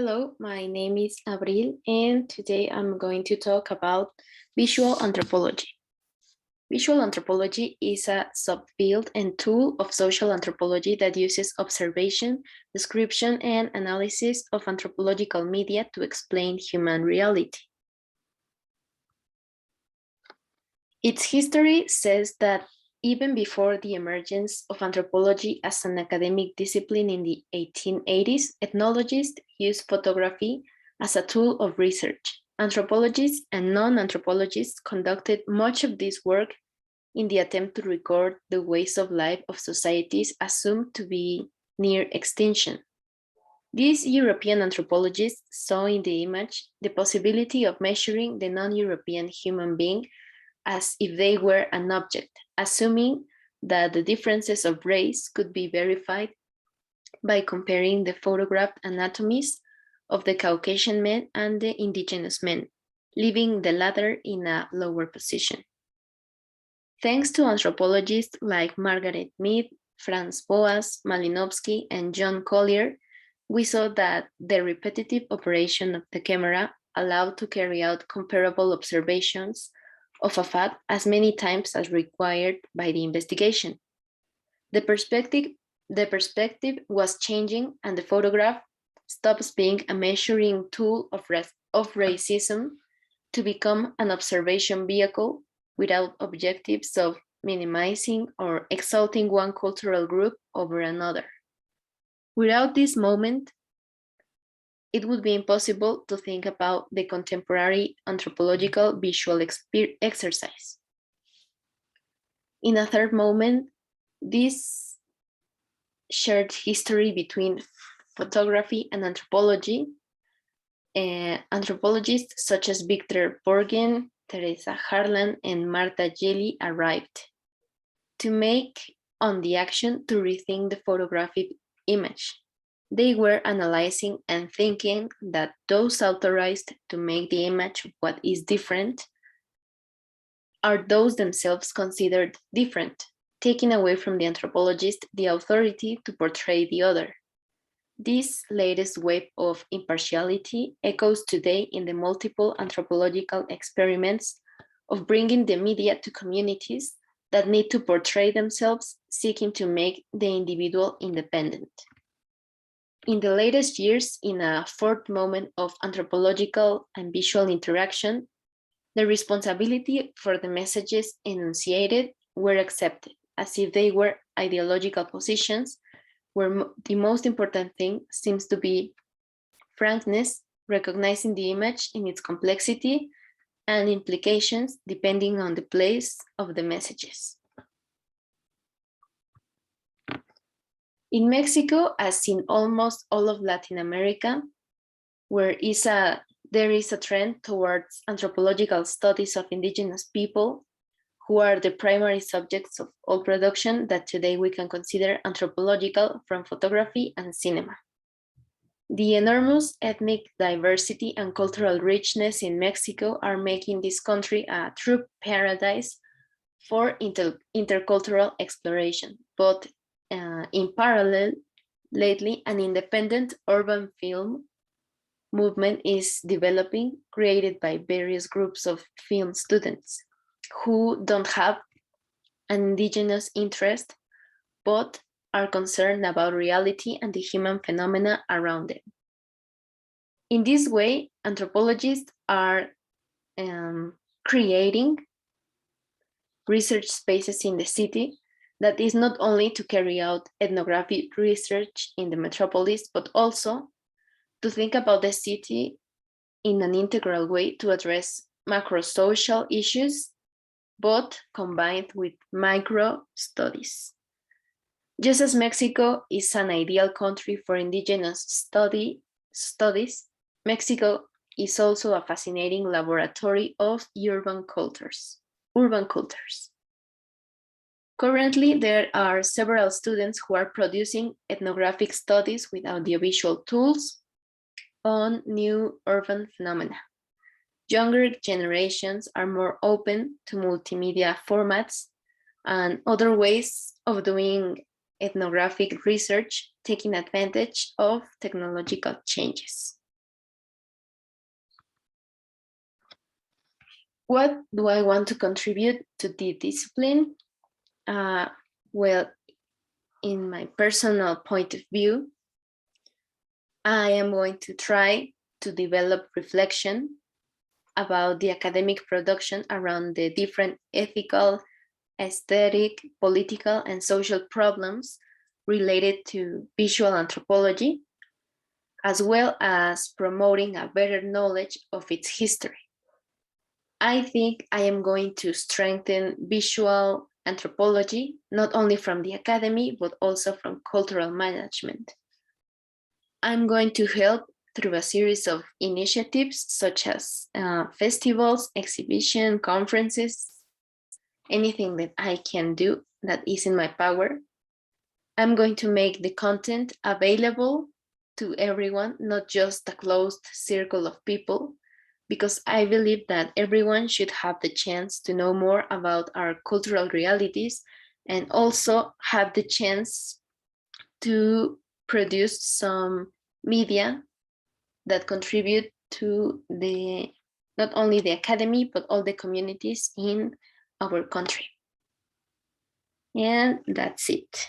Hello, my name is Abril, and today I'm going to talk about visual anthropology. Visual anthropology is a subfield and tool of social anthropology that uses observation, description, and analysis of anthropological media to explain human reality. Its history says that even before the emergence of anthropology as an academic discipline in the 1880s, ethnologists used photography as a tool of research. Anthropologists and non-anthropologists conducted much of this work in the attempt to record the ways of life of societies assumed to be near extinction. These European anthropologists saw in the image the possibility of measuring the non-European human being as if they were an object, assuming that the differences of race could be verified by comparing the photographed anatomies of the Caucasian men and the indigenous men, leaving the latter in a lower position. Thanks to anthropologists like Margaret Mead, Franz Boas, Malinowski, and John Collier, we saw that the repetitive operation of the camera allowed to carry out comparable observations of a fact as many times as required by the investigation. The perspective was changing, and the photograph stops being a measuring tool of racism to become an observation vehicle without objectives of minimizing or exalting one cultural group over another. Without this moment, it would be impossible to think about the contemporary anthropological visual exercise. In a third moment, this shared history between photography and anthropology, anthropologists such as Victor Borgen, Teresa Harlan, and Marta Geli arrived to make on the action to rethink the photographic image. They were analyzing and thinking that those authorized to make the image what is different are those themselves considered different, taking away from the anthropologist the authority to portray the other. This latest wave of impartiality echoes today in the multiple anthropological experiments of bringing the media to communities that need to portray themselves, seeking to make the individual independent. In the latest years, in a fourth moment of anthropological and visual interaction, the responsibility for the messages enunciated were accepted as if they were ideological positions, where the most important thing seems to be frankness, recognizing the image in its complexity and implications depending on the place of the messages. In Mexico, as in almost all of Latin America, there is a trend towards anthropological studies of indigenous people who are the primary subjects of all production that today we can consider anthropological from photography and cinema. The enormous ethnic diversity and cultural richness in Mexico are making this country a true paradise for intercultural exploration, but in parallel, lately, an independent urban film movement is developing, created by various groups of film students who don't have an indigenous interest, but are concerned about reality and the human phenomena around them. In this way, anthropologists are creating research spaces in the city that is not only to carry out ethnographic research in the metropolis, but also to think about the city in an integral way to address macro-social issues, but combined with micro studies. Just as Mexico is an ideal country for indigenous studies, Mexico is also a fascinating laboratory of urban cultures. Currently, there are several students who are producing ethnographic studies with audiovisual tools on new urban phenomena. Younger generations are more open to multimedia formats and other ways of doing ethnographic research, taking advantage of technological changes. What do I want to contribute to the discipline? Well, in my personal point of view, I am going to try to develop reflection about the academic production around the different ethical, aesthetic, political, and social problems related to visual anthropology, as well as promoting a better knowledge of its history. I think I am going to strengthen visual anthropology, not only from the academy, but also from cultural management. I'm going to help through a series of initiatives such as festivals, exhibition, conferences, anything that I can do that is in my power. I'm going to make the content available to everyone, not just a closed circle of people, because I believe that everyone should have the chance to know more about our cultural realities and also have the chance to produce some media that contribute to the not only the academy, but all the communities in our country. And that's it.